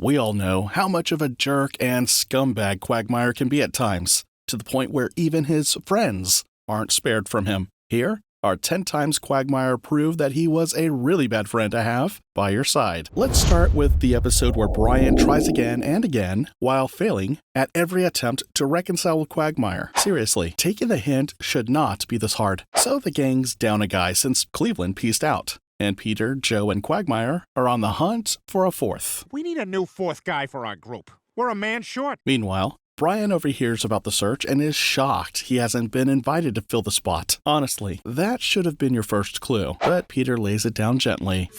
We all know how much of a jerk and scumbag Quagmire can be at times, to the point where even his friends aren't spared from him. Here, our 10 times Quagmire proved that he was a really bad friend to have by your side. Let's start with the episode where Brian tries again and again, while failing at every attempt to reconcile with Quagmire. Seriously, taking the hint should not be this hard. So the gang's down a guy since Cleveland pieced out, and Peter, Joe, and Quagmire are on the hunt for a fourth. We need a new fourth guy for our group. We're a man short. Meanwhile, Brian overhears about the search and is shocked he hasn't been invited to fill the spot. Honestly, that should have been your first clue, but Peter lays it down gently.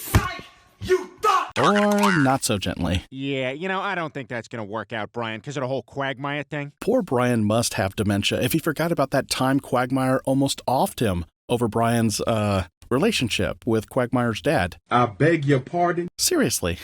You thought! Or not so gently. Yeah, I don't think that's gonna work out, Brian, because of the whole Quagmire thing. Poor Brian must have dementia if he forgot about that time Quagmire almost offed him over Brian's, relationship with Quagmire's dad. I beg your pardon? Seriously,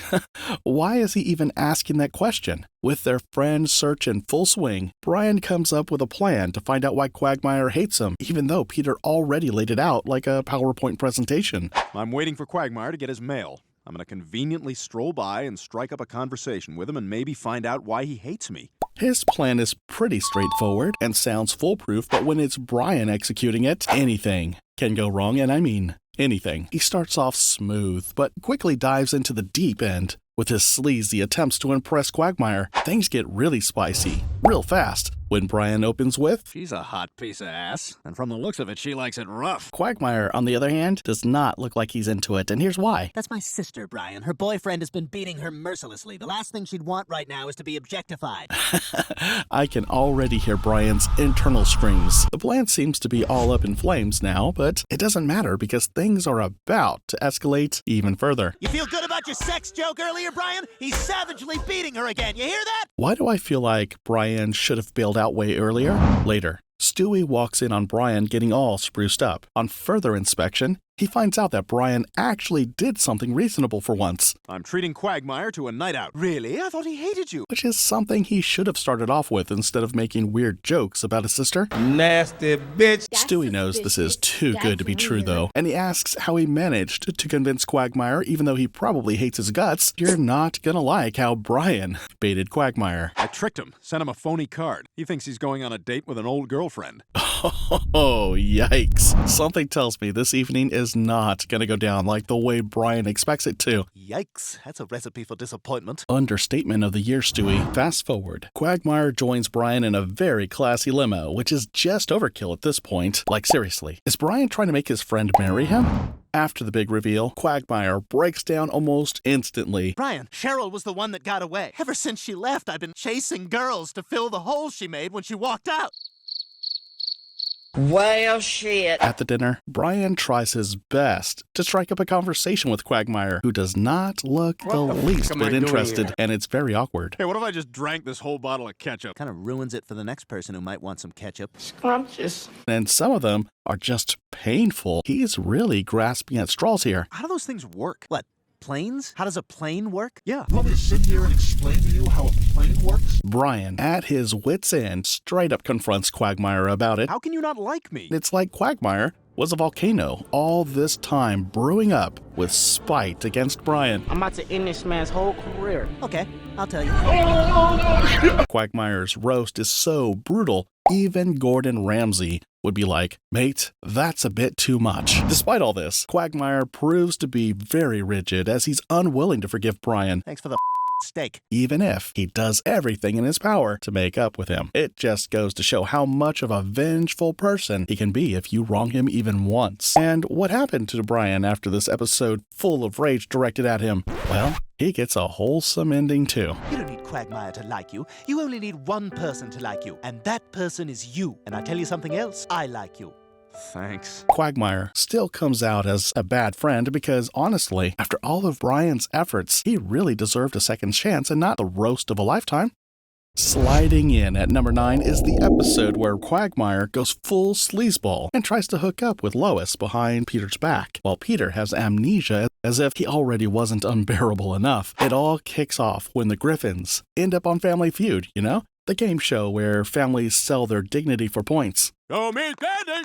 why is he even asking that question? With their friend's search in full swing, Brian comes up with a plan to find out why Quagmire hates him, even though Peter already laid it out like a PowerPoint presentation. I'm waiting for Quagmire to get his mail. I'm going to conveniently stroll by and strike up a conversation with him and maybe find out why he hates me. His plan is pretty straightforward and sounds foolproof, but when it's Brian executing it, anything can go wrong, and I mean anything. He starts off smooth, but quickly dives into the deep end. With his sleazy attempts to impress Quagmire, things get really spicy, real fast, when Brian opens with, She's a hot piece of ass, and from the looks of it, she likes it rough. Quagmire, on the other hand, does not look like he's into it, and here's why. That's my sister, Brian. Her boyfriend has been beating her mercilessly. The last thing she'd want right now is to be objectified. I can already hear Brian's internal screams. The plan seems to be all up in flames now, but it doesn't matter because things are about to escalate even further. You feel good about your sex joke earlier, Brian? He's savagely beating her again. You hear that? Why do I feel like Brian should have bailed out way earlier? Later, Stewie walks in on Brian getting all spruced up. On further inspection, he finds out that Brian actually did something reasonable for once. I'm treating Quagmire to a night out. Really? I thought he hated you. Which is something he should have started off with instead of making weird jokes about his sister. Nasty bitch. Stewie knows this is too good to be true, though, and he asks how he managed to convince Quagmire, even though he probably hates his guts. You're not gonna like how Brian baited Quagmire. I tricked him, sent him a phony card. He thinks he's going on a date with an old girlfriend. Oh, yikes. Something tells me this evening is not gonna go down like the way Brian expects it to. Yikes, that's a recipe for disappointment. Understatement of the year, Stewie. Fast forward. Quagmire joins Brian in a very classy limo, which is just overkill at this point. Like, seriously, is Brian trying to make his friend marry him? After the big reveal, Quagmire breaks down almost instantly. Brian, Cheryl was the one that got away. Ever since she left, I've been chasing girls to fill the hole she made when she walked out. Well, shit. At the dinner, Brian tries his best to strike up a conversation with Quagmire, who does not look the least bit interested, and it's very awkward. Hey, what if I just drank this whole bottle of ketchup? Kind of ruins it for the next person who might want some ketchup. Scrumptious. And some of them are just painful. He's really grasping at straws here. How do those things work? What? Planes? How does a plane work? Yeah. Want me to sit here and explain to you how a plane works? Brian, at his wit's end, straight up confronts Quagmire about it. How can you not like me? It's like Quagmire was a volcano all this time brewing up with spite against Brian. I'm about to end this man's whole career. Okay, I'll tell you. Quagmire's roast is so brutal, even Gordon Ramsay would be like, mate, that's a bit too much. Despite all this, Quagmire proves to be very rigid as he's unwilling to forgive Brian, Thanks for the steak. even if he does everything in his power to make up with him. It just goes to show how much of a vengeful person he can be if you wrong him even once. And what happened to Brian after this episode full of rage directed at him? Well, he gets a wholesome ending too. You don't need Quagmire to like you. You only need one person to like you, and that person is you. And I tell you something else, I like you. Thanks. Quagmire still comes out as a bad friend because, honestly, after all of Brian's efforts, he really deserved a second chance and not the roast of a lifetime. Sliding in at number 9 is the episode where Quagmire goes full sleazeball and tries to hook up with Lois behind Peter's back, while Peter has amnesia as if he already wasn't unbearable enough. It all kicks off when the Griffins end up on Family Feud, you know? The game show where families sell their dignity for points. Go meet Benny!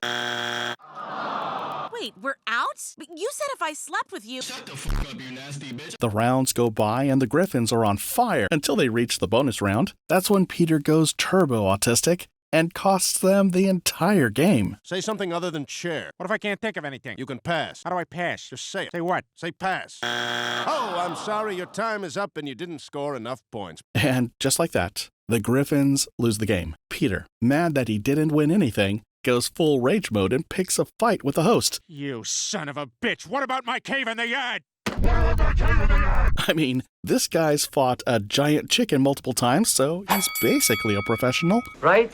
Wait, we're out? But you said if I slept with you... The rounds go by and the Griffins are on fire until they reach the bonus round. That's when Peter goes turbo autistic and costs them the entire game. Say something other than chair. What if I can't think of anything? You can pass. How do I pass? Just say it. Say what? Say pass. Oh, I'm sorry, your time is up and you didn't score enough points. And just like that, the Griffins lose the game. Peter, mad that he didn't win anything, goes full rage mode and picks a fight with the host. You son of a bitch! What about my cave in the yard? I mean, this guy's fought a giant chicken multiple times, so he's basically a professional. Right?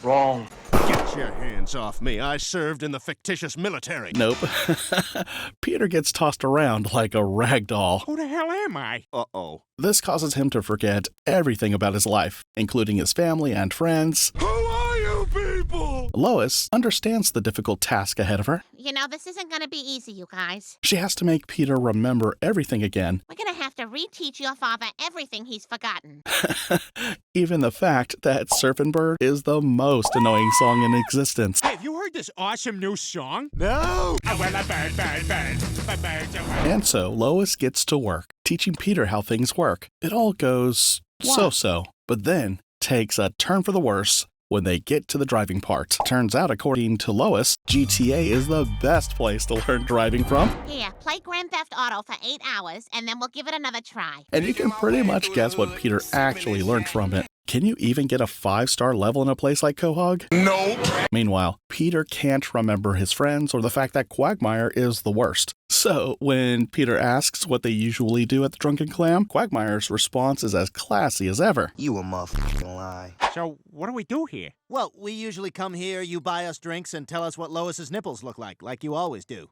Wrong. Get your hands off me. I served in the fictitious military. Nope. Peter gets tossed around like a rag doll. Who the hell am I? Uh-oh. This causes him to forget everything about his life, including his family and friends. Who are you people? Lois understands the difficult task ahead of her. You know, this isn't going to be easy, you guys. She has to make Peter remember everything again. We're going to have to reteach your father everything he's forgotten. Even the fact that Surfin' Bird is the most annoying song in existence. Hey, have you heard this awesome new song? No! Oh, well, a bird, bird, bird. A bird's a bird. And so Lois gets to work, teaching Peter how things work. It all goes so-so, but then takes a turn for the worse when they get to the driving part. Turns out, according to Lois, GTA is the best place to learn driving from. Here, play Grand Theft Auto for 8 hours, and then we'll give it another try. And you can pretty much guess what Peter actually learned from it. Can you even get a 5-star level in a place like Quahog? Nope. Meanwhile, Peter can't remember his friends or the fact that Quagmire is the worst. So, when Peter asks what they usually do at the Drunken Clam, Quagmire's response is as classy as ever. You a motherfucking lie. So, what do we do here? Well, we usually come here, you buy us drinks, and tell us what Lois's nipples look like you always do.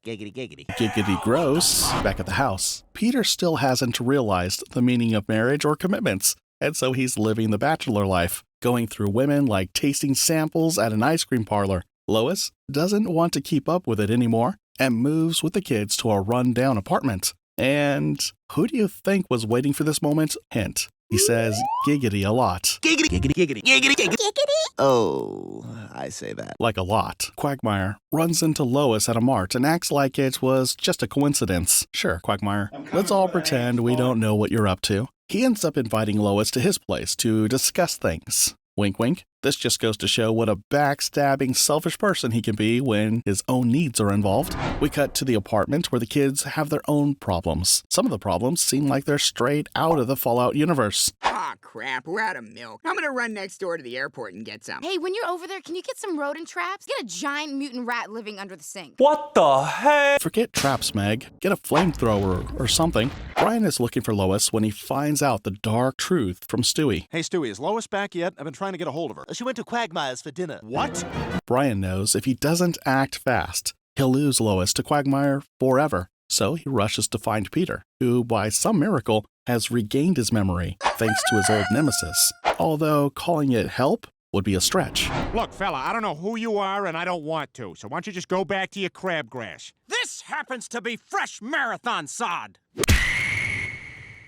Giggity giggity. Giggity gross. Back at the house, Peter still hasn't realized the meaning of marriage or commitments, and so he's living the bachelor life, going through women like tasting samples at an ice cream parlor. Lois doesn't want to keep up with it anymore and moves with the kids to a run-down apartment. And who do you think was waiting for this moment? Hint. He says giggity a lot. Giggity giggity giggity. Giggity giggity. Giggity? Oh, I say that. Like a lot. Quagmire runs into Lois at a mart and acts like it was just a coincidence. Sure, Quagmire, let's all pretend we don't know what you're up to. He ends up inviting Lois to his place to discuss things. Wink, wink. This just goes to show what a backstabbing, selfish person he can be when his own needs are involved. We cut to the apartment where the kids have their own problems. Some of the problems seem like they're straight out of the Fallout universe. Aw, crap, we're out of milk. I'm gonna run next door to the airport and get some. Hey, when you're over there, can you get some rodent traps? Get a giant mutant rat living under the sink. What the heck? Forget traps, Meg. Get a flamethrower or something. Brian is looking for Lois when he finds out the dark truth from Stewie. Hey, Stewie, is Lois back yet? I've been trying to get a hold of her. She went to Quagmire's for dinner. What? Brian knows if he doesn't act fast, he'll lose Lois to Quagmire forever. So he rushes to find Peter, who, by some miracle, has regained his memory thanks to his old nemesis. Although calling it help would be a stretch. Look, fella, I don't know who you are, and I don't want to. So why don't you just go back to your crabgrass? This happens to be fresh marathon sod.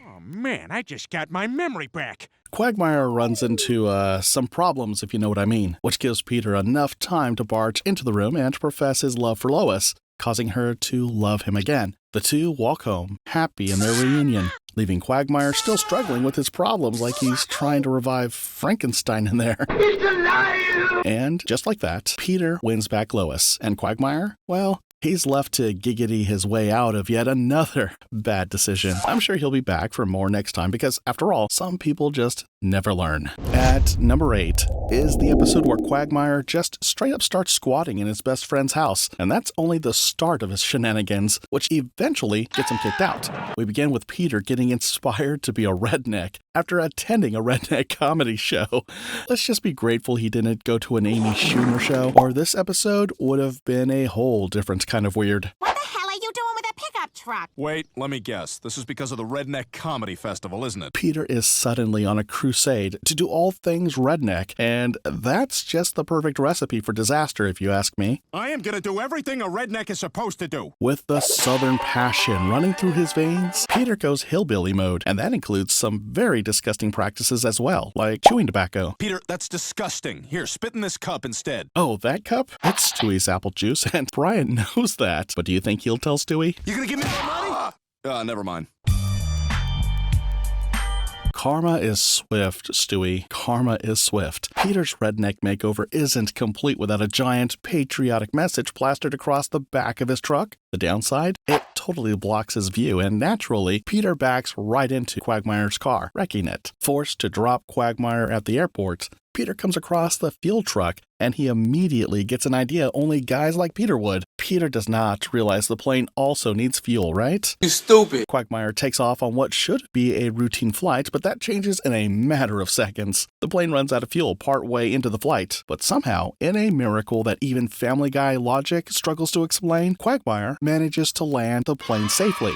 Oh, man, I just got my memory back. Quagmire runs into some problems, if you know what I mean, which gives Peter enough time to barge into the room and profess his love for Lois, causing her to love him again. The two walk home, happy in their reunion, leaving Quagmire still struggling with his problems like he's trying to revive Frankenstein in there. He's alive! And just like that, Peter wins back Lois, and Quagmire, well, he's left to giggity his way out of yet another bad decision. I'm sure he'll be back for more next time because, after all, some people just never learn. At number 8 is the episode where Quagmire just straight up starts squatting in his best friend's house, and that's only the start of his shenanigans, which eventually gets him kicked out. We begin with Peter getting inspired to be a redneck after attending a redneck comedy show. Let's just be grateful he didn't go to an Amy Schumer show, or this episode would have been a whole different kind of weird. What the hell are you doing with a pickup pickup truck. Wait, let me guess. This is because of the Redneck Comedy Festival, isn't it? Peter is suddenly on a crusade to do all things redneck, and that's just the perfect recipe for disaster, if you ask me. I am gonna do everything a redneck is supposed to do. With the southern passion running through his veins, Peter goes hillbilly mode, and that includes some very disgusting practices as well, like chewing tobacco. Peter, that's disgusting. Here, spit in this cup instead. Oh, that cup? It's Stewie's apple juice, and Brian knows that. But do you think he'll tell Stewie? You gonna give me more money? Never mind. Karma is swift, Stewie. Karma is swift. Peter's redneck makeover isn't complete without a giant patriotic message plastered across the back of his truck. The downside? It totally blocks his view, and naturally, Peter backs right into Quagmire's car, wrecking it. Forced to drop Quagmire at the airport, Peter comes across the fuel truck, and he immediately gets an idea only guys like Peter would. Peter does not realize the plane also needs fuel, right? You stupid. Quagmire takes off on what should be a routine flight, but that changes in a matter of seconds. The plane runs out of fuel partway into the flight, but somehow, in a miracle that even Family Guy logic struggles to explain, Quagmire manages to land the plane safely.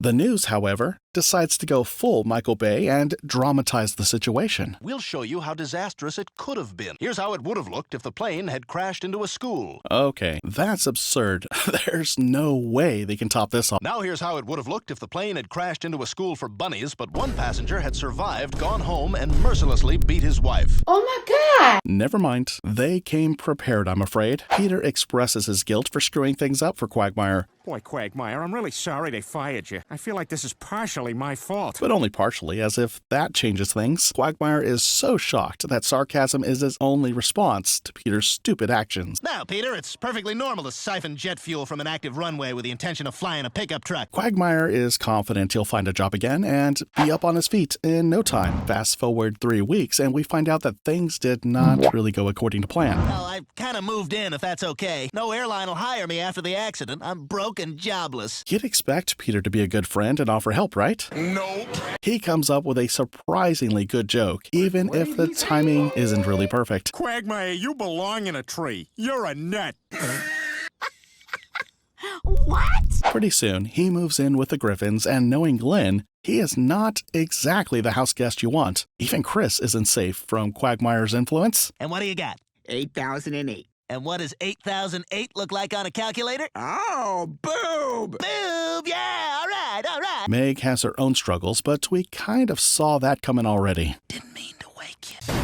The news, however, decides to go full Michael Bay and dramatize the situation. We'll show you how disastrous it could have been. Here's how it would have looked if the plane had crashed into a school. Okay, that's absurd. There's no way they can top this off. Now here's how it would have looked if the plane had crashed into a school for bunnies, but one passenger had survived, gone home, and mercilessly beat his wife. Oh my God! Never mind. They came prepared, I'm afraid. Peter expresses his guilt for screwing things up for Quagmire. Boy, Quagmire, I'm really sorry they fired you. I feel like this is partially my fault. But only partially, as if that changes things. Quagmire is so shocked that sarcasm is his only response to Peter's stupid actions. Now, Peter, it's perfectly normal to siphon jet fuel from an active runway with the intention of flying a pickup truck. Quagmire is confident he'll find a job again and be up on his feet in no time. Fast forward 3 weeks, and we find out that things did not really go according to plan. Well, I kind of moved in, if that's okay. No airline will hire me after the accident. I'm broke and jobless. You'd expect Peter to be a good friend and offer help, right? No. He comes up with a surprisingly good joke, even if the timing isn't really perfect. Quagmire, you belong in a tree. You're a nut. What? Pretty soon, he moves in with the Griffins, and knowing Glenn, he is not exactly the house guest you want. Even Chris isn't safe from Quagmire's influence. And what do you got? 8,008. And what does 8,008 look like on a calculator? Oh, boob! Boob! Yeah, all right, all right. Meg has her own struggles, but we kind of saw that coming already. Didn't mean to wake you.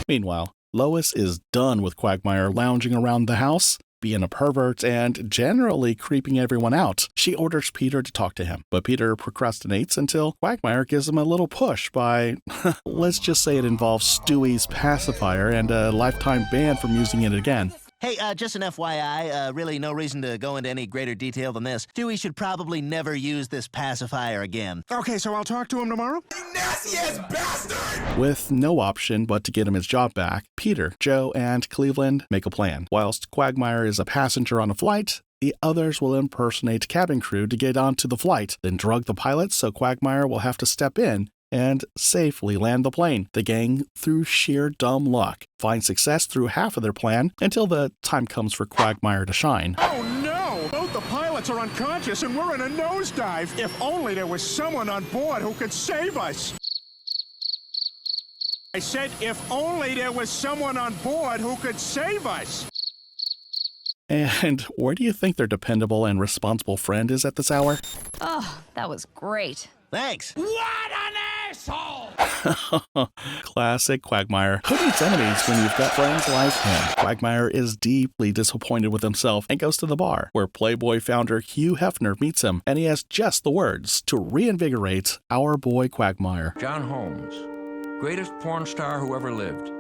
Meanwhile, Lois is done with Quagmire lounging around the house, being a pervert, and generally creeping everyone out. She orders Peter to talk to him, but Peter procrastinates until Quagmire gives him a little push by, let's just say it involves Stewie's pacifier and a lifetime ban from using it again. Hey, just an FYI, really no reason to go into any greater detail than this. Dewey should probably never use this pacifier again. Okay, so I'll talk to him tomorrow? You nasty-ass bastard! With no option but to get him his job back, Peter, Joe, and Cleveland make a plan. Whilst Quagmire is a passenger on a flight, the others will impersonate cabin crew to get onto the flight, then drug the pilots so Quagmire will have to step in and safely land the plane. The gang, through sheer dumb luck, find success through half of their plan until the time comes for Quagmire to shine. Oh no! Both the pilots are unconscious and we're in a nosedive. If only there was someone on board who could save us. I said if only there was someone on board who could save us. And where do you think their dependable and responsible friend is at this hour? Oh, that was great. Thanks. What an asshole! Classic Quagmire. Who needs enemies when you've got friends like him? Quagmire is deeply disappointed with himself and goes to the bar, where Playboy founder Hugh Hefner meets him, and he has just the words to reinvigorate our boy Quagmire. John Holmes, greatest porn star who ever lived.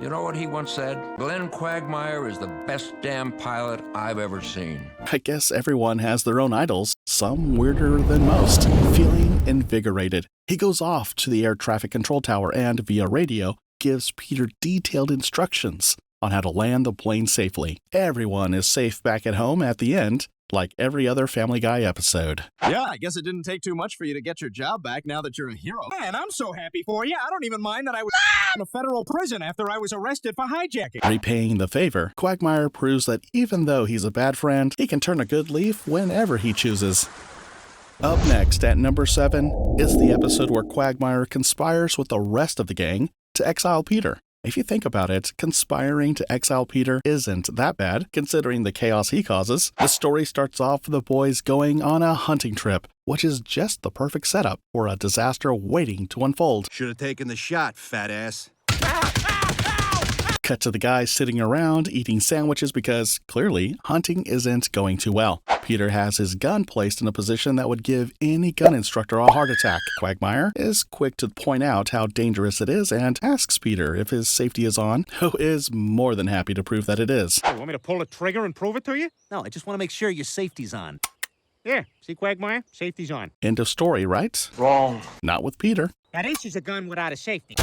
You know what he once said? Glenn Quagmire is the best damn pilot I've ever seen. I guess everyone has their own idols, some weirder than most. Feeling invigorated, he goes off to the air traffic control tower and, via radio, gives Peter detailed instructions on how to land the plane safely. Everyone is safe back at home at the end, like every other Family Guy episode. Yeah, I guess it didn't take too much for you to get your job back now that you're a hero. Man, I'm so happy for you. I don't even mind that I was in a federal prison after I was arrested for hijacking. Repaying the favor, Quagmire proves that even though he's a bad friend, he can turn a good leaf whenever he chooses. Up next at number 7 is the episode where Quagmire conspires with the rest of the gang to exile Peter. If you think about it, conspiring to exile Peter isn't that bad, considering the chaos he causes. The story starts off with the boys going on a hunting trip, which is just the perfect setup for a disaster waiting to unfold. Should have taken the shot, fat ass. Cut to the guys sitting around eating sandwiches because, clearly, hunting isn't going too well. Peter has his gun placed in a position that would give any gun instructor a heart attack. Quagmire is quick to point out how dangerous it is and asks Peter if his safety is on, who is more than happy to prove that it is. You want me to pull the trigger and prove it to you? No, I just want to make sure your safety's on. Yeah, see, Quagmire? Safety's on. End of story, right? Wrong. Not with Peter. Now, this is a gun without a safety.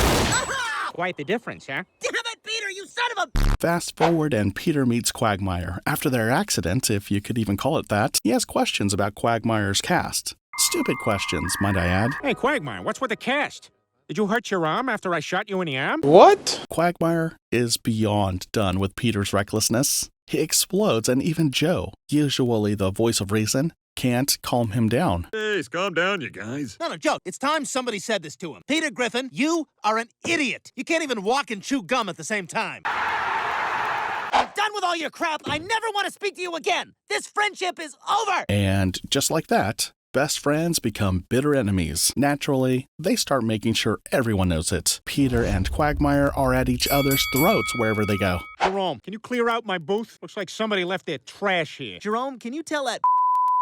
Quite the difference, huh? Damn it, Peter, you son of a... Fast forward and Peter meets Quagmire. After their accident, if you could even call it that, he has questions about Quagmire's cast. Stupid questions, might I add. Hey, Quagmire, what's with the cast? Did you hurt your arm after I shot you in the arm? What? Quagmire is beyond done with Peter's recklessness. He explodes, and even Joe, usually the voice of reason, can't calm him down. Hey, calm down, you guys. No, Joe, it's time somebody said this to him. Peter Griffin, you are an idiot. You can't even walk and chew gum at the same time. I'm done with all your crap. I never want to speak to you again. This friendship is over. And just like that, best friends become bitter enemies. Naturally, they start making sure everyone knows it. Peter and Quagmire are at each other's throats wherever they go. Jerome, can you clear out my booth? Looks like somebody left their trash here. Jerome, can you tell that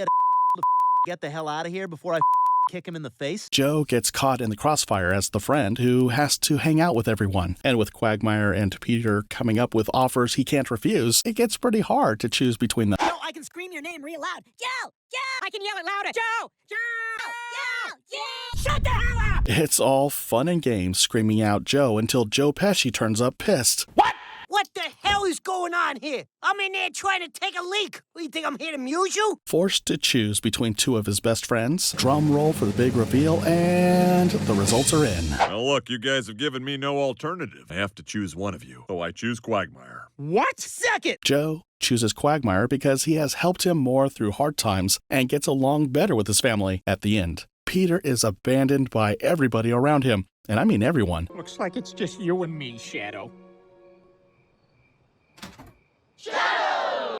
to get the hell out of here before I kick him in the face? Joe gets caught in the crossfire as the friend who has to hang out with everyone. And with Quagmire and Peter coming up with offers he can't refuse, it gets pretty hard to choose between them. Joe, I can scream your name real loud. Joe! Joe! I can yell it louder. Joe! Joe! Joe! Shut the hell up! It's all fun and games screaming out Joe until Joe Pesci turns up pissed. What the hell is going on here? I'm in there trying to take a leak. What, you think I'm here to amuse you? Forced to choose between two of his best friends, drum roll for the big reveal, and the results are in. Well, look, you guys have given me no alternative. I have to choose one of you, so I choose Quagmire. What? Suck it! Joe chooses Quagmire because he has helped him more through hard times and gets along better with his family at the end. Peter is abandoned by everybody around him, and I mean everyone. Looks like it's just you and me, Shadow.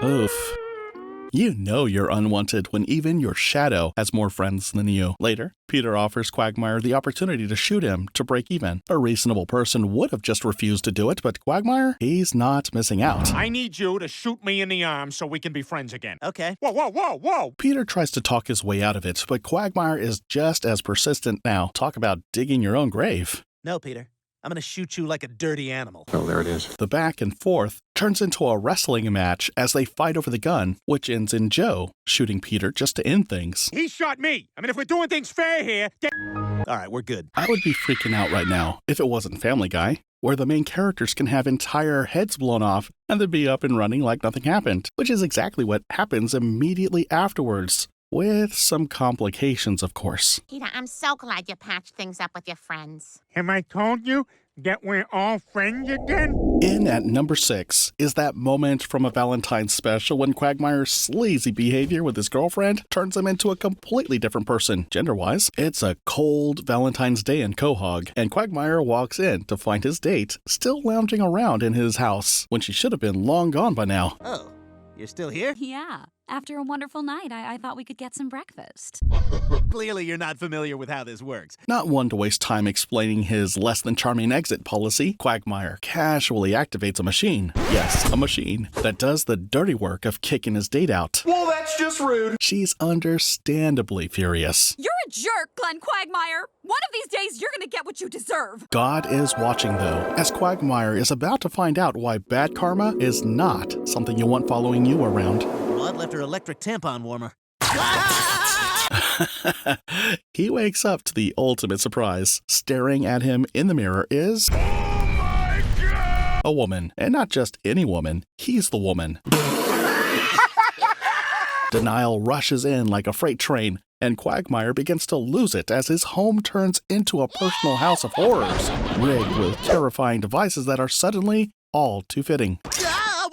Oof. You know you're unwanted when even your shadow has more friends than you. Later, Peter offers Quagmire the opportunity to shoot him to break even. A reasonable person would have just refused to do it, but Quagmire, he's not missing out. I need you to shoot me in the arm so we can be friends again. Okay. Whoa, whoa, whoa, whoa! Peter tries to talk his way out of it, but Quagmire is just as persistent now. Talk about digging your own grave. No, Peter. I'm gonna shoot you like a dirty animal. Oh, there it is. The back and forth turns into a wrestling match as they fight over the gun, which ends in Joe shooting Peter just to end things. He shot me. I mean, if we're doing things fair here, All right, we're good. I would be freaking out right now if it wasn't Family Guy, where the main characters can have entire heads blown off and then be up and running like nothing happened, which is exactly what happens immediately afterwards. With some complications, of course. Peter, I'm so glad you patched things up with your friends. Have I told you that we're all friends again? In at number 6 is that moment from a Valentine's special when Quagmire's sleazy behavior with his girlfriend turns him into a completely different person, gender-wise. It's a cold Valentine's Day in Quahog, and Quagmire walks in to find his date still lounging around in his house when she should have been long gone by now. Oh, you're still here? Yeah. After a wonderful night, I thought we could get some breakfast. Clearly you're not familiar with how this works. Not one to waste time explaining his less-than-charming exit policy, Quagmire casually activates a machine. Yes, a machine that does the dirty work of kicking his date out. Well, that's just rude. She's understandably furious. You're a jerk, Glenn Quagmire. One of these days, you're gonna get what you deserve. God is watching, though, as Quagmire is about to find out why bad karma is not something you want following you around. Blood left her electric tampon warmer. He wakes up to the ultimate surprise. Staring at him in the mirror is... Oh my God! A woman. And not just any woman. He's the woman. Denial rushes in like a freight train, and Quagmire begins to lose it as his home turns into a personal house of horrors, rigged with terrifying devices that are suddenly all too fitting.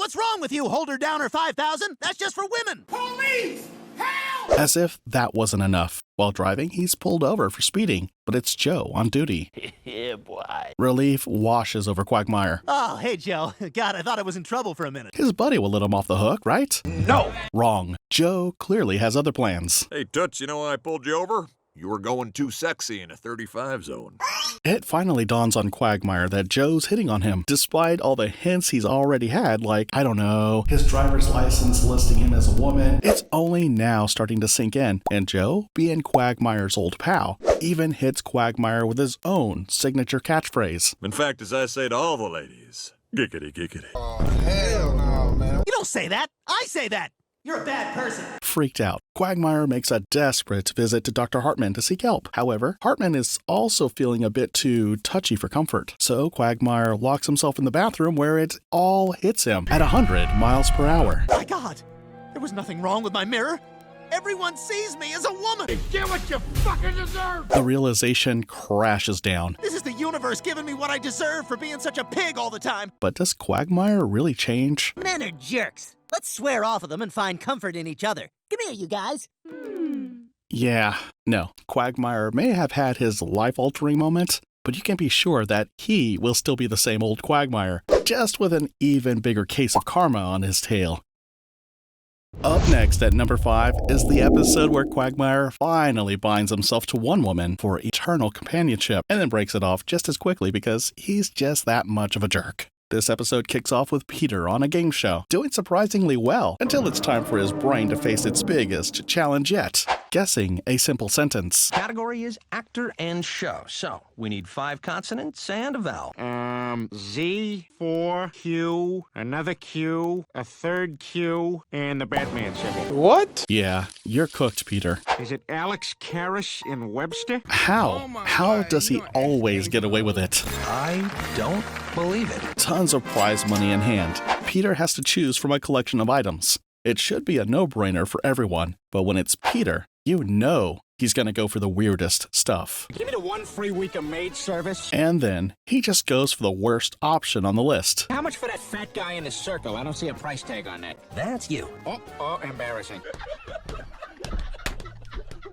What's wrong with you, Holder Downer 5000? That's just for women. Police! Help! As if that wasn't enough, While driving, he's pulled over for speeding, but it's Joe on duty. Yeah, boy. Relief washes over Quagmire. Oh, hey, Joe. God, I thought I was in trouble for a minute. His buddy will let him off the hook, right? No! Wrong. Joe clearly has other plans. Hey, Toots, you know why I pulled you over? You were going too sexy in a 35 zone. It finally dawns on Quagmire that Joe's hitting on him, despite all the hints he's already had, like, I don't know, his driver's license listing him as a woman. It's only now starting to sink in, and Joe, being Quagmire's old pal, even hits Quagmire with his own signature catchphrase. In fact, as I say to all the ladies, giggity giggity. Oh, hell no, man. You don't say that. I say that. You're a bad person. Freaked out, Quagmire makes a desperate visit to Dr. Hartman to seek help. However, Hartman is also feeling a bit too touchy for comfort. So Quagmire locks himself in the bathroom where it all hits him at 100 miles per hour. My God, there was nothing wrong with my mirror. Everyone sees me as a woman. Get what you fucking deserve! The realization crashes down. This is the universe giving me what I deserve for being such a pig all the time. But does Quagmire really change? Men are jerks. Let's swear off of them and find comfort in each other. Come here, you guys. Yeah, no. Quagmire may have had his life-altering moment, but you can be sure that he will still be the same old Quagmire, just with an even bigger case of karma on his tail. Up next at number 5 is the episode where Quagmire finally binds himself to one woman for eternal companionship and then breaks it off just as quickly because he's just that much of a jerk. This episode kicks off with Peter on a game show, doing surprisingly well until it's time for his brain to face its biggest challenge yet, guessing a simple sentence. Category is actor and show. So, we need 5 consonants and a vowel. Z, 4, Q, another Q, a third Q, and the Batman symbol. What? Yeah, you're cooked, Peter. Is it Alex Karras in Webster? How? How does he always get away with it? I don't believe it. Tons of prize money in hand. Peter has to choose from a collection of items. It should be a no-brainer for everyone, but when it's Peter, you know he's gonna go for the weirdest stuff. Give me the 1 free week of maid service. And then he just goes for the worst option on the list. How much for that fat guy in the circle? I don't see a price tag on that. That's you. Oh, embarrassing.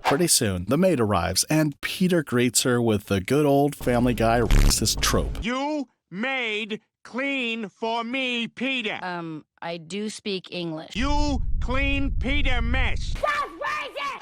Pretty soon, the maid arrives, and Peter greets her with the good old Family Guy racist trope. You made clean for me, Peter. I do speak English. You clean Peter mess.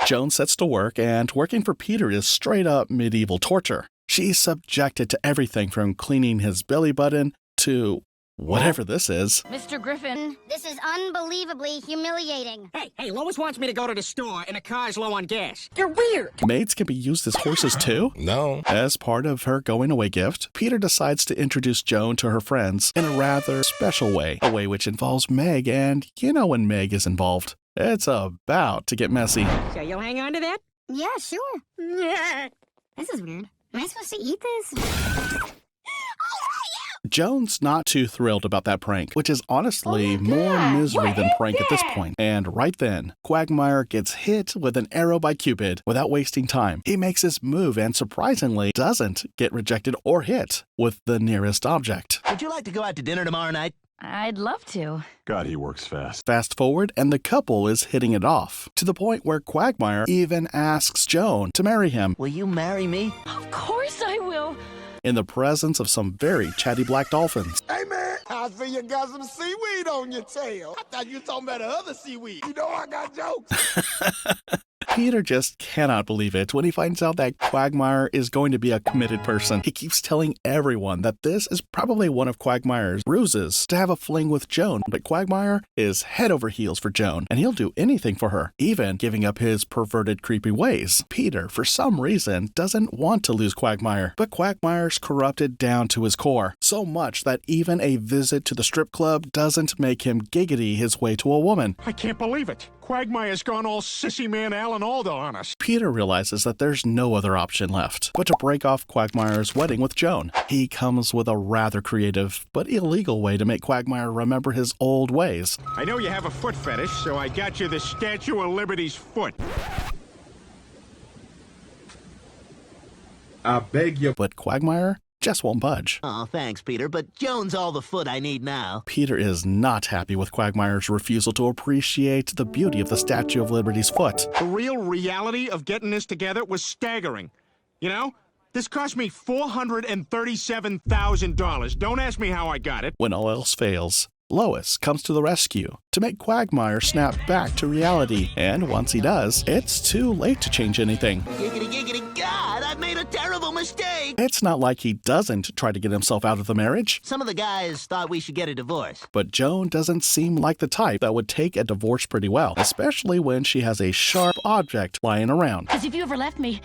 Joan sets to work, and working for Peter is straight up medieval torture. She's subjected to everything from cleaning his belly button to whatever this is. Mr. Griffin, this is unbelievably humiliating. Hey, Lois wants me to go to the store and the car's low on gas. You're weird. Maids can be used as horses too? No. As part of her going away gift, Peter decides to introduce Joan to her friends in a rather special way, a way which involves Meg, and you know when Meg is involved, it's about to get messy. So you'll hang on to that? Yeah, sure. This is weird. Am I supposed to eat this? Joan's not too thrilled about that prank, which is honestly more misery than prank at this point. And right then, Quagmire gets hit with an arrow by Cupid without wasting time. He makes his move and surprisingly doesn't get rejected or hit with the nearest object. Would you like to go out to dinner tomorrow night? I'd love to. God, he works fast. Fast forward, and the couple is hitting it off, to the point where Quagmire even asks Joan to marry him. Will you marry me? Of course I will. In the presence of some very chatty black dolphins. Hey, man, I see you got some seaweed on your tail. I thought you were talking about the other seaweed. You know I got jokes. Peter just cannot believe it when he finds out that Quagmire is going to be a committed person. He keeps telling everyone that this is probably one of Quagmire's ruses to have a fling with Joan, but Quagmire is head over heels for Joan, and he'll do anything for her, even giving up his perverted, creepy ways. Peter, for some reason, doesn't want to lose Quagmire, but Quagmire's corrupted down to his core, so much that even a visit to the strip club doesn't make him giggity his way to a woman. I can't believe it. Quagmire's gone all sissy man Alan Alda on us. Peter realizes that there's no other option left but to break off Quagmire's wedding with Joan. He comes with a rather creative but illegal way to make Quagmire remember his old ways. I know you have a foot fetish, so I got you the Statue of Liberty's foot. I beg you. But Quagmire just won't budge. Oh, thanks, Peter, but Joan's all the foot I need now. Peter is not happy with Quagmire's refusal to appreciate the beauty of the Statue of Liberty's foot. The real reality of getting this together was staggering. You know? This cost me $437,000. Don't ask me how I got it. When all else fails, Lois comes to the rescue to make Quagmire snap back to reality. And once he does, it's too late to change anything. Giggity, giggity, God, I've made a terrible mistake. It's not like he doesn't try to get himself out of the marriage. Some of the guys thought we should get a divorce. But Joan doesn't seem like the type that would take a divorce pretty well, especially when she has a sharp object lying around. Because if you ever left me,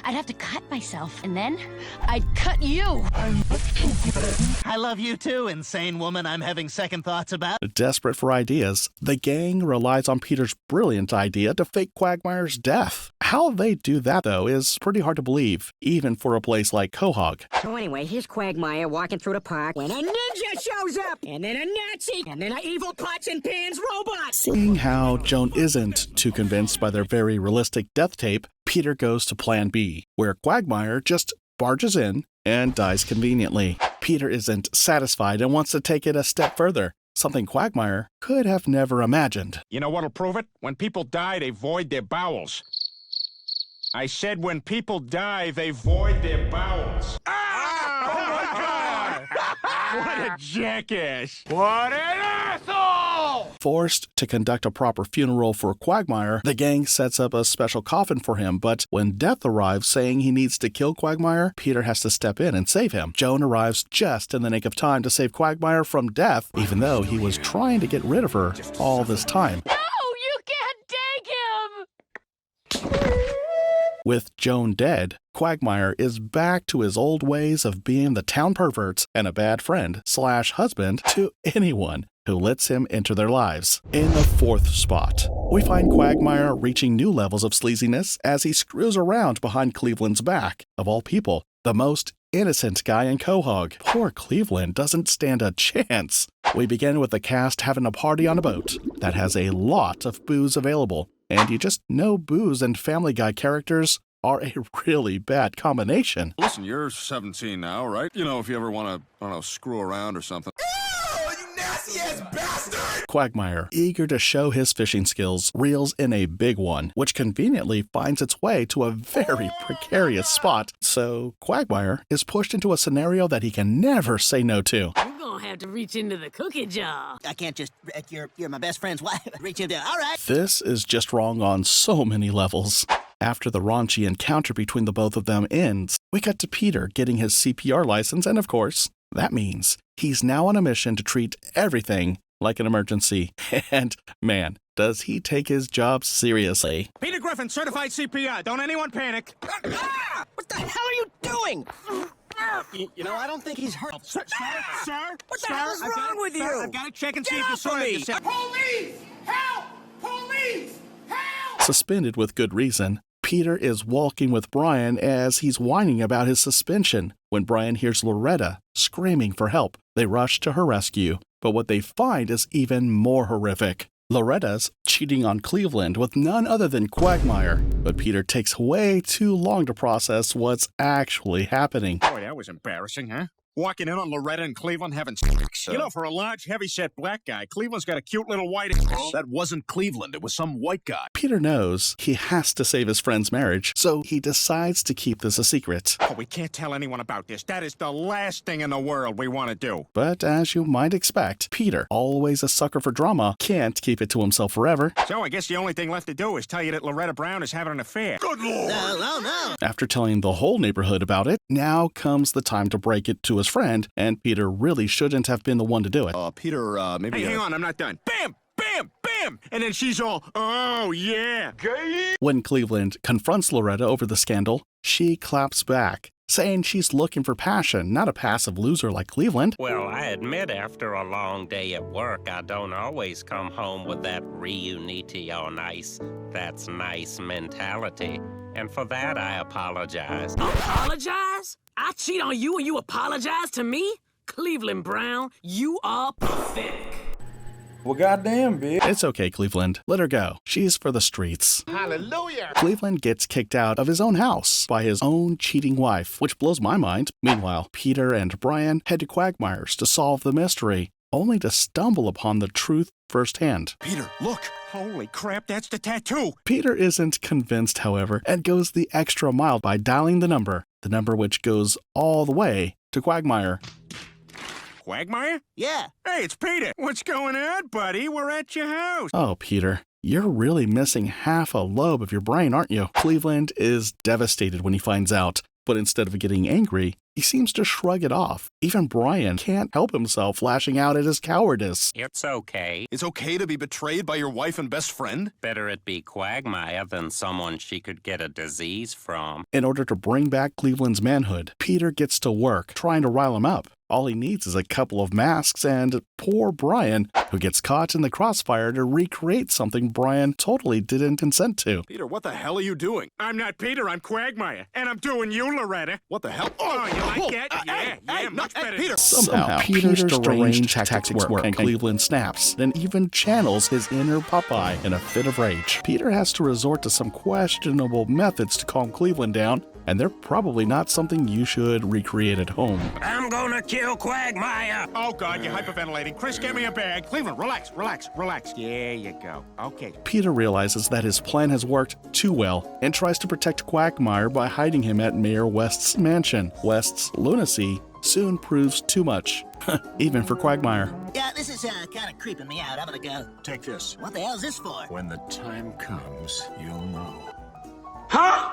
I'd have to cut myself, and then I'd cut you. I love you too, insane woman I'm having second thoughts about. Desperate for ideas, the gang relies on Peter's brilliant idea to fake Quagmire's death. How they do that, though, is pretty hard to believe, even for a place like Quahog. So anyway, here's Quagmire walking through the park when a ninja shows up, and then a Nazi, and then an evil pots and pans robot. Seeing how Joan isn't too convinced by their very realistic death tape, Peter goes to Plan B, where Quagmire just barges in and dies conveniently. Peter isn't satisfied and wants to take it a step further, something Quagmire could have never imagined. You know what'll prove it? When people die, they void their bowels. I said when people die, they void their bowels. Ah! Oh, my God! What a jackass! What an asshole! Forced to conduct a proper funeral for Quagmire, the gang sets up a special coffin for him, but when death arrives saying he needs to kill Quagmire, Peter has to step in and save him. Joan arrives just in the nick of time to save Quagmire from death, even though he was trying to get rid of her all this time. No, you can't take him! With Joan dead, Quagmire is back to his old ways of being the town pervert and a bad friend / husband to anyone who lets him into their lives. In the fourth spot, we find Quagmire reaching new levels of sleaziness as he screws around behind Cleveland's back. Of all people, the most innocent guy in Quahog. Poor Cleveland doesn't stand a chance. We begin with the cast having a party on a boat that has a lot of booze available. And you just know booze and Family Guy characters are a really bad combination. Listen, you're 17 now, right? You know, if you ever want to, I don't know, screw around or something. Ew, you nasty-ass bastard! Quagmire, eager to show his fishing skills, reels in a big one, which conveniently finds its way to a very precarious spot. So Quagmire is pushed into a scenario that he can never say no to. You're gonna have to reach into the cookie jar. I can't just, you're my best friend's wife. Reach into, all right. This is just wrong on so many levels. After the raunchy encounter between the both of them ends, we cut to Peter getting his CPR license, and of course, that means he's now on a mission to treat everything like an emergency. And man, does he take his job seriously. Peter Griffin, certified CPR. Don't anyone panic. What the hell are you doing? You know, I don't think he's hurt. Sir? What the hell is wrong with you? I've got to check and see Get if you off saw of me! yourself. Police! Help! Police! Help! Suspended with good reason, Peter is walking with Brian as he's whining about his suspension. When Brian hears Loretta screaming for help, they rush to her rescue. But what they find is even more horrific. Loretta's cheating on Cleveland with none other than Quagmire. But Peter takes way too long to process what's actually happening. Boy, that was embarrassing, huh? Walking in on Loretta and Cleveland having sex. You know, for a large, heavy-set black guy, Cleveland's got a cute little white... That wasn't Cleveland. It was some white guy. Peter knows he has to save his friend's marriage, so he decides to keep this a secret. Oh, we can't tell anyone about this. That is the last thing in the world we want to do. But as you might expect, Peter, always a sucker for drama, can't keep it to himself forever. So I guess the only thing left to do is tell you that Loretta Brown is having an affair. Good Lord! No. After telling the whole neighborhood about it, now comes the time to break it to his friend, and Peter really shouldn't have been the one to do it. Peter, maybe... Hey, hang on, I'm not done. Bam! Bam! Bam! And then she's all, oh, yeah. Gay! When Cleveland confronts Loretta over the scandal, she claps back, saying she's looking for passion, not a passive loser like Cleveland. Well, I admit after a long day at work, I don't always come home with that reunite on ice, that's nice mentality. And for that, I apologize. Apologize? I cheat on you and you apologize to me? Cleveland Brown, you are pathetic. Well, goddamn, bitch. It's okay, Cleveland. Let her go. She's for the streets. Hallelujah! Cleveland gets kicked out of his own house by his own cheating wife, which blows my mind. Meanwhile, Peter and Brian head to Quagmire's to solve the mystery, only to stumble upon the truth firsthand. Peter, look! Holy crap, that's the tattoo! Peter isn't convinced, however, and goes the extra mile by dialing the number which goes all the way to Quagmire. Quagmire? Yeah. Hey, it's Peter. What's going on, buddy? We're at your house. Oh, Peter, you're really missing half a lobe of your brain, aren't you? Cleveland is devastated when he finds out, but instead of getting angry, he seems to shrug it off. Even Brian can't help himself lashing out at his cowardice. It's okay. It's okay to be betrayed by your wife and best friend? Better it be Quagmire than someone she could get a disease from. In order to bring back Cleveland's manhood, Peter gets to work trying to rile him up. All he needs is a couple of masks and poor Brian, who gets caught in the crossfire to recreate something Brian totally didn't consent to. Peter, what the hell are you doing? I'm not Peter, I'm Quagmire. And I'm doing you, Loretta. What the hell? Oh, you like that? Yeah, much better. Peter. Somehow, Peter's deranged tactics work, and Cleveland snaps, then even channels his inner Popeye in a fit of rage. Peter has to resort to some questionable methods to calm Cleveland down, and they're probably not something you should recreate at home. I'm gonna kill Quagmire! Oh, God, you're hyperventilating. Chris, get me a bag. Cleveland, relax. There you go. Okay. Peter realizes that his plan has worked too well and tries to protect Quagmire by hiding him at Mayor West's mansion. West's lunacy soon proves too much, even for Quagmire. Yeah, this is kind of creeping me out. I'm gonna go. Take this. What the hell's this for? When the time comes, you'll know.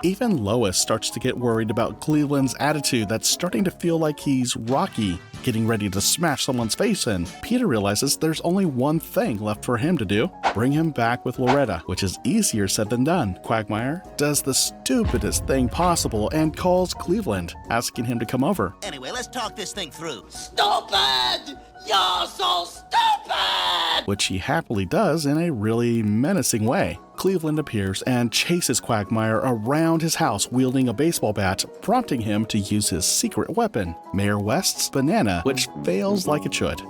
Even Lois starts to get worried about Cleveland's attitude that's starting to feel like he's Rocky, getting ready to smash someone's face in. Peter realizes there's only one thing left for him to do: bring him back with Loretta, which is easier said than done. Quagmire does the stupidest thing possible and calls Cleveland, asking him to come over. Anyway, let's talk this thing through. Stupid! You're so stupid! Which he happily does in a really menacing way. Cleveland appears and chases Quagmire around his house wielding a baseball bat, prompting him to use his secret weapon, Mayor West's banana, which fails like it should.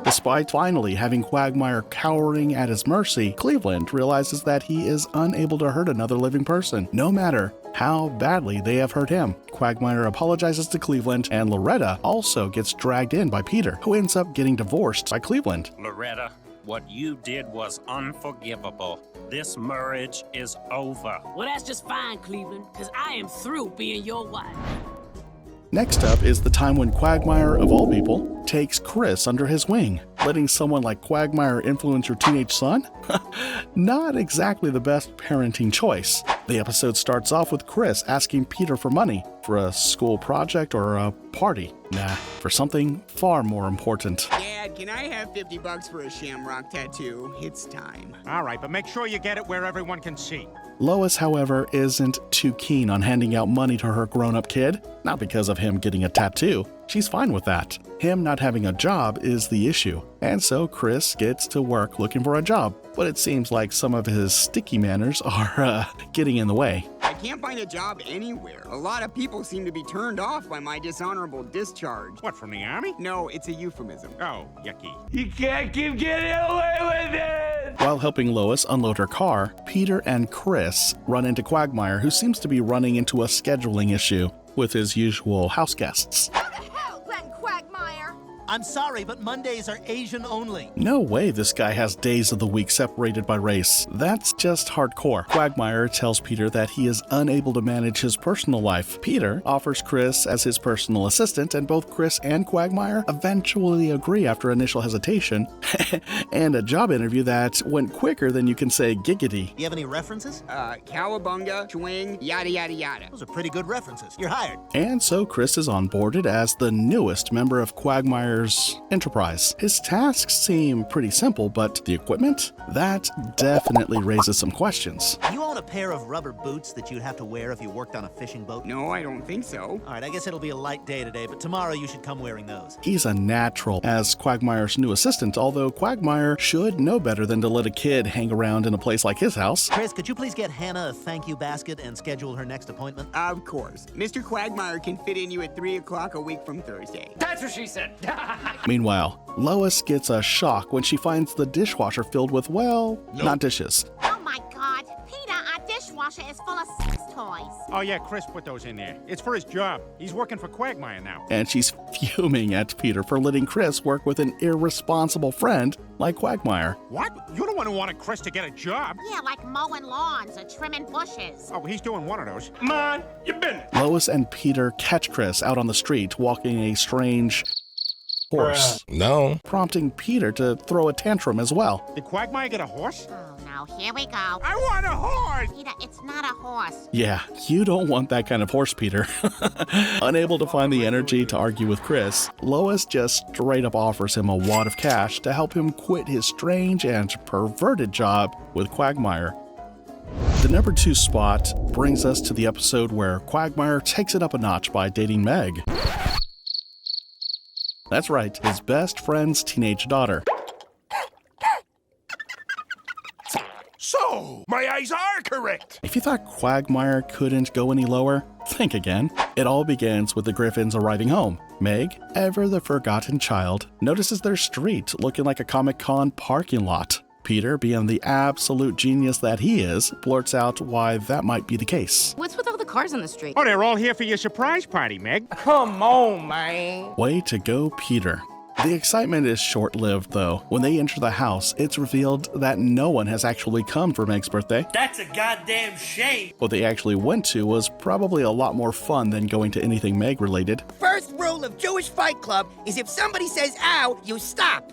Despite finally having Quagmire cowering at his mercy, Cleveland realizes that he is unable to hurt another living person, no matter how badly they have hurt him. Quagmire apologizes to Cleveland, and Loretta also gets dragged in by Peter, who ends up getting divorced by Cleveland. Loretta, what you did was unforgivable. This marriage is over. Well, that's just fine, Cleveland, because I am through being your wife. Next up is the time when Quagmire, of all people, takes Chris under his wing. Letting someone like Quagmire influence your teenage son? Not exactly the best parenting choice. The episode starts off with Chris asking Peter for money for a school project or a party. Nah, for something far more important. Dad, can I have $50 for a shamrock tattoo? It's time. All right, but make sure you get it where everyone can see. Lois, however, isn't too keen on handing out money to her grown-up kid. Not because of him getting a tattoo. She's fine with that. Him not having a job is the issue. And so Chris gets to work looking for a job. But it seems like some of his sticky manners are getting in the way. I can't find a job anywhere. A lot of people seem to be turned off by my dishonorable discharge. What, from the army? No, it's a euphemism. Oh, yucky. You can't keep getting away with it! While helping Lois unload her car, Peter and Chris run into Quagmire, who seems to be running into a scheduling issue with his usual house guests. I'm sorry, but Mondays are Asian only. No way this guy has days of the week separated by race. That's just hardcore. Quagmire tells Peter that he is unable to manage his personal life. Peter offers Chris as his personal assistant, and both Chris and Quagmire eventually agree after initial hesitation and a job interview that went quicker than you can say giggity. You have any references? Cowabunga, swing, yada yada yada. Those are pretty good references. You're hired. And so Chris is onboarded as the newest member of Quagmire's enterprise. His tasks seem pretty simple, but the equipment? That definitely raises some questions. You own a pair of rubber boots that you'd have to wear if you worked on a fishing boat? No, I don't think so. All right, I guess it'll be a light day today, but tomorrow you should come wearing those. He's a natural as Quagmire's new assistant, although Quagmire should know better than to let a kid hang around in a place like his house. Chris, could you please get Hannah a thank you basket and schedule her next appointment? Of course. Mr. Quagmire can fit in you at 3 o'clock a week from Thursday. That's what she said. Meanwhile, Lois gets a shock when she finds the dishwasher filled with, well, not dishes. Oh my God, Peter, our dishwasher is full of sex toys. Oh, yeah, Chris put those in there. It's for his job. He's working for Quagmire now. And she's fuming at Peter for letting Chris work with an irresponsible friend like Quagmire. What? You're the one who wanted Chris to get a job? Yeah, like mowing lawns or trimming bushes. Oh, he's doing one of those. Man, you been. Lois and Peter catch Chris out on the street walking a strange horse. No. Prompting Peter to throw a tantrum as well. Did Quagmire get a horse? Oh, no, here we go. I want a horse! Peter, it's not a horse. Yeah, you don't want that kind of horse, Peter. Unable to find the energy to argue with Chris, Lois just straight up offers him a wad of cash to help him quit his strange and perverted job with Quagmire. The number 2 spot brings us to the episode where Quagmire takes it up a notch by dating Meg. That's right, his best friend's teenage daughter. So, my eyes are correct. If you thought Quagmire couldn't go any lower, think again. It all begins with the Griffins arriving home. Meg, ever the forgotten child, notices their street looking like a Comic-Con parking lot. Peter, being the absolute genius that he is, blurts out why that might be the case. What's with all the cars on the street? Oh, they're all here for your surprise party, Meg. Come on, man. Way to go, Peter. The excitement is short-lived, though. When they enter the house, it's revealed that no one has actually come for Meg's birthday. That's a goddamn shame. What they actually went to was probably a lot more fun than going to anything Meg-related. First rule of Jewish Fight Club is if somebody says ow, you stop.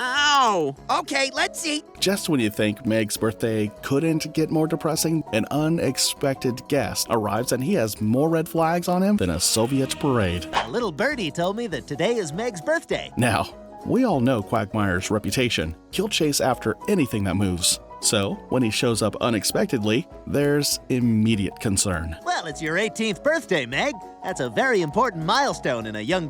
Ow. Okay, let's see. Just when you think Meg's birthday couldn't get more depressing, an unexpected guest arrives and he has more red flags on him than a Soviet parade. A little birdie told me that today is Meg's birthday. Now, we all know Quagmire's reputation. He'll chase after anything that moves. So, when he shows up unexpectedly, there's immediate concern. Well, it's your 18th birthday, Meg. That's a very important milestone in a young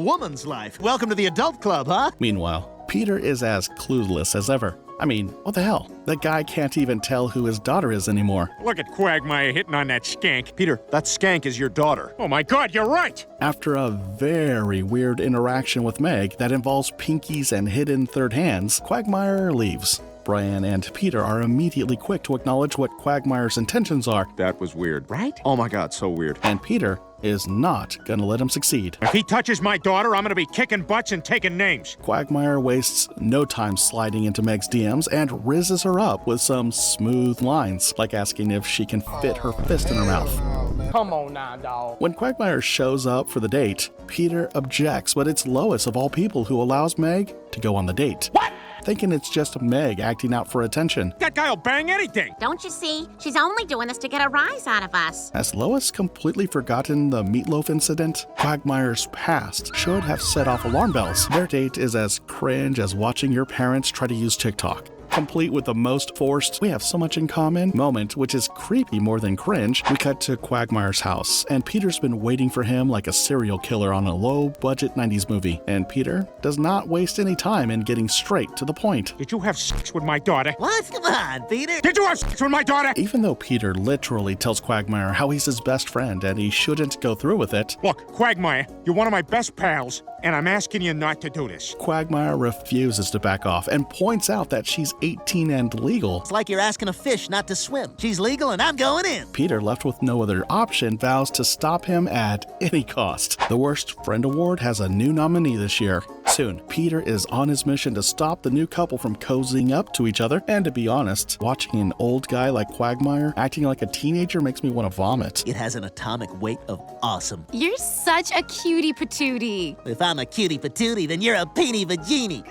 woman's life. Welcome to the adult club, huh? Meanwhile, Peter is as clueless as ever. I mean, what the hell? That guy can't even tell who his daughter is anymore. Look at Quagmire hitting on that skank. Peter, that skank is your daughter. Oh my God, you're right! After a very weird interaction with Meg that involves pinkies and hidden third hands, Quagmire leaves. Brian and Peter are immediately quick to acknowledge what Quagmire's intentions are. That was weird. Right? Oh my God, so weird. And Peter is not gonna let him succeed. If he touches my daughter, I'm gonna be kicking butts and taking names. Quagmire wastes no time sliding into Meg's DMs and rizzes her up with some smooth lines, like asking if she can fit her fist in her mouth. Come on now, dog. When Quagmire shows up for the date, Peter objects, but it's Lois of all people who allows Meg to go on the date. What? Thinking it's just Meg acting out for attention. That guy'll bang anything. Don't you see? She's only doing this to get a rise out of us. Has Lois completely forgotten the meatloaf incident? Quagmire's past should have set off alarm bells. Their date is as cringe as watching your parents try to use TikTok. Complete with the most forced, we have so much in common moment, which is creepy more than cringe. We cut to Quagmire's house, and Peter's been waiting for him like a serial killer on a low-budget 90s movie. And Peter does not waste any time in getting straight to the point. Did you have sex with my daughter? What? Come on, Peter. Did you have sex with my daughter? Even though Peter literally tells Quagmire how he's his best friend and he shouldn't go through with it, Look, Quagmire, you're one of my best pals, and I'm asking you not to do this. Quagmire refuses to back off and points out that she's 18 and legal. It's like you're asking a fish not to swim. She's legal and I'm going in. Peter, left with no other option, vows to stop him at any cost. The Worst Friend Award has a new nominee this year. Soon, Peter is on his mission to stop the new couple from cozying up to each other. And to be honest, watching an old guy like Quagmire acting like a teenager makes me want to vomit. It has an atomic weight of awesome. You're such a cutie patootie. If I'm a cutie patootie, then you're a peenie vagini.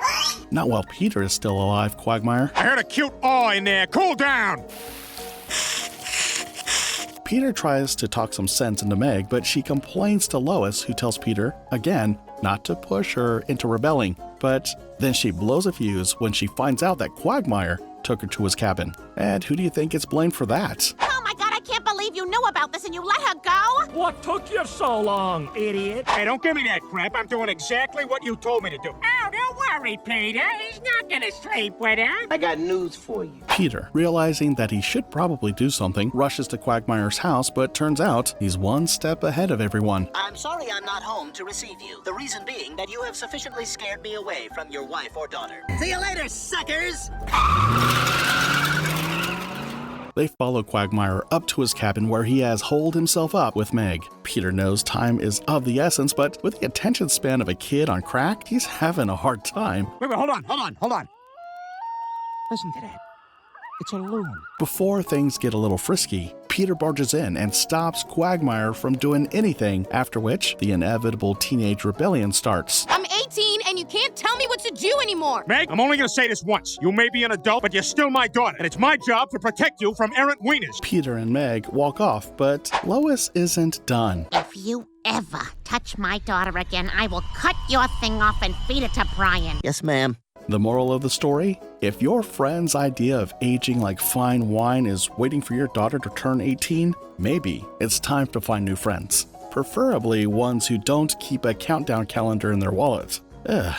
Not while Peter is still alive, Quagmire. I heard a cute aw in there. Cool down. Peter tries to talk some sense into Meg, but she complains to Lois, who tells Peter, again, not to push her into rebelling. But then she blows a fuse when she finds out that Quagmire took her to his cabin. And who do you think gets blamed for that? Oh my God, I can't believe you knew about this and you let her go? What took you so long, idiot? Hey, don't give me that crap. I'm doing exactly what you told me to do. Ow, don't worry, Peter. He's not gonna sleep with her. I got news for you. Peter, realizing that he should probably do something, rushes to Quagmire's house, but turns out he's one step ahead of everyone. I'm sorry I'm not home to receive you. The reason being that you have sufficiently scared me away from your wife or daughter. See you later, suckers! They follow Quagmire up to his cabin where he has holed himself up with Meg. Peter knows time is of the essence, but with the attention span of a kid on crack, he's having a hard time. Wait, hold on. Listen to that. It's a loon. Before things get a little frisky, Peter barges in and stops Quagmire from doing anything, after which the inevitable teenage rebellion starts. I'm 18 and you can't tell me what to do anymore. Meg, I'm only gonna say this once. You may be an adult, but you're still my daughter, and it's my job to protect you from errant wieners. Peter and Meg walk off, but Lois isn't done. If you ever touch my daughter again, I will cut your thing off and feed it to Brian. Yes, ma'am. The moral of the story? If your friend's idea of aging like fine wine is waiting for your daughter to turn 18, maybe it's time to find new friends. Preferably ones who don't keep a countdown calendar in their wallet. Ugh.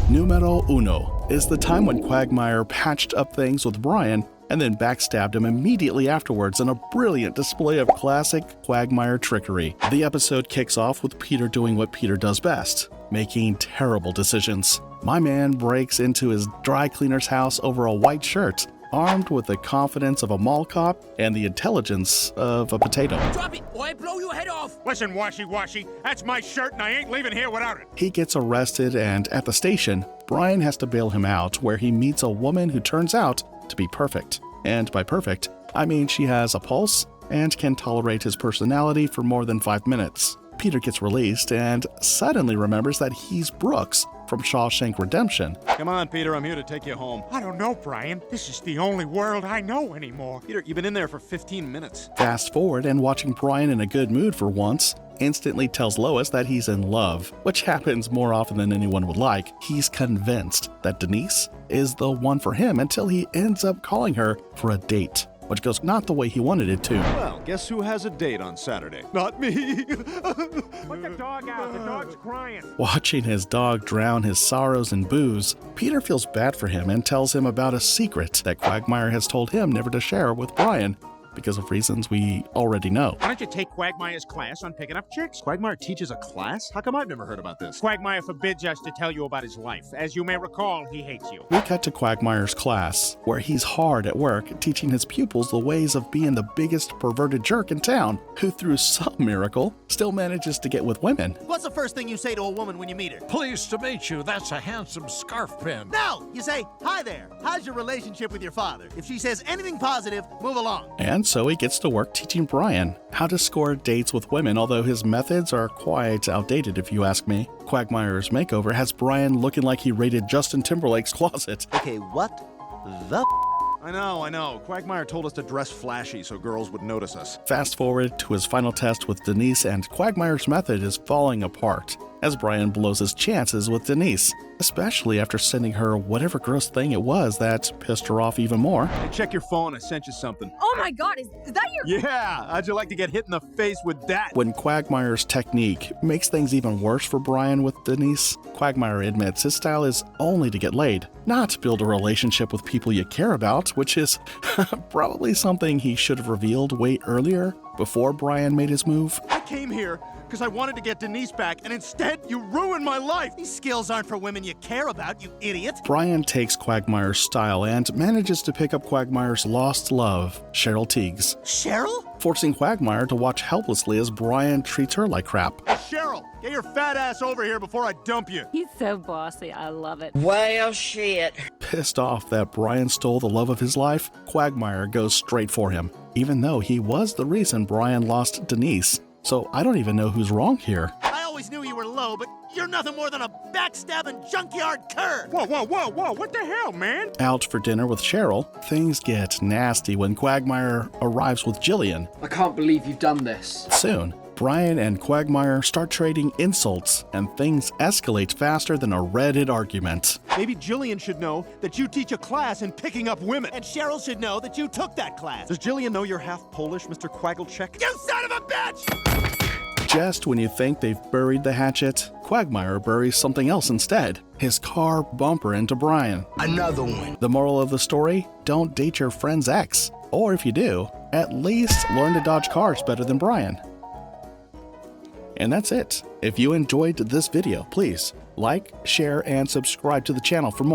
Numero uno is the time when Quagmire patched up things with Brian and then backstabbed him immediately afterwards in a brilliant display of classic Quagmire trickery. The episode kicks off with Peter doing what Peter does best, making terrible decisions. My man breaks into his dry cleaner's house over a white shirt, armed with the confidence of a mall cop and the intelligence of a potato. Drop it, or I blow your head off. Listen, washy, that's my shirt, and I ain't leaving here without it. He gets arrested, and at the station, Brian has to bail him out, where he meets a woman who turns out to be perfect. And by perfect, I mean she has a pulse and can tolerate his personality for more than 5 minutes. Peter gets released and suddenly remembers that he's Brooks from Shawshank Redemption. Come on, Peter, I'm here to take you home. I don't know, Brian. This is the only world I know anymore. Peter, you've been in there for 15 minutes. Fast forward, and watching Brian in a good mood for once instantly tells Lois that he's in love, which happens more often than anyone would like. He's convinced that Denise is the one for him until he ends up calling her for a date, which goes not the way he wanted it to. Well, guess who has a date on Saturday? Not me. Put the dog out. The dog's crying. Watching his dog drown his sorrows in booze, Peter feels bad for him and tells him about a secret that Quagmire has told him never to share with Brian, because of reasons we already know. Why don't you take Quagmire's class on picking up chicks? Quagmire teaches a class? How come I've never heard about this? Quagmire forbids us to tell you about his life. As you may recall, he hates you. We cut to Quagmire's class, where he's hard at work teaching his pupils the ways of being the biggest perverted jerk in town, who through some miracle still manages to get with women. What's the first thing you say to a woman when you meet her? Pleased to meet you. That's a handsome scarf pin. No! You say, hi there. How's your relationship with your father? If she says anything positive, move along. And so he gets to work teaching Brian how to score dates with women, although his methods are quite outdated if you ask me. Quagmire's makeover has Brian looking like he raided Justin Timberlake's closet. Okay, what the I know. Quagmire told us to dress flashy so girls would notice us. Fast forward to his final test with Denise, and Quagmire's method is falling apart as Brian blows his chances with Denise, especially after sending her whatever gross thing it was that pissed her off even more. Hey, check your phone. I sent you something. Oh my god, is that your... Yeah! How'd you like to get hit in the face with that? When Quagmire's technique makes things even worse for Brian with Denise, Quagmire admits his style is only to get laid, not build a relationship with people you care about, which is probably something he should have revealed way earlier, before Brian made his move. I came here because I wanted to get Denise back, and instead you ruined my life! These skills aren't for women you care about, you idiot. Brian takes Quagmire's style and manages to pick up Quagmire's lost love, Cheryl Teagues. Cheryl? Forcing Quagmire to watch helplessly as Brian treats her like crap. Cheryl, get your fat ass over here before I dump you. He's so bossy, I love it. Well, shit. Pissed off that Brian stole the love of his life, Quagmire goes straight for him, even though he was the reason Brian lost Denise. So I don't even know who's wrong here. I always knew you were low, but you're nothing more than a backstabbing junkyard cur. Whoa, what the hell, man? Out for dinner with Cheryl, things get nasty when Quagmire arrives with Jillian. I can't believe you've done this. Soon, Brian and Quagmire start trading insults, and things escalate faster than a Reddit argument. Maybe Jillian should know that you teach a class in picking up women. And Cheryl should know that you took that class. Does Jillian know you're half Polish, Mr. Quagglecheck? You son of a bitch! Just when you think they've buried the hatchet, Quagmire buries something else instead. his car bumper into Brian. Another one. The moral of the story? Don't date your friend's ex. Or if you do, at least learn to dodge cars better than Brian. And that's it. If you enjoyed this video, please like, share, and subscribe to the channel for more.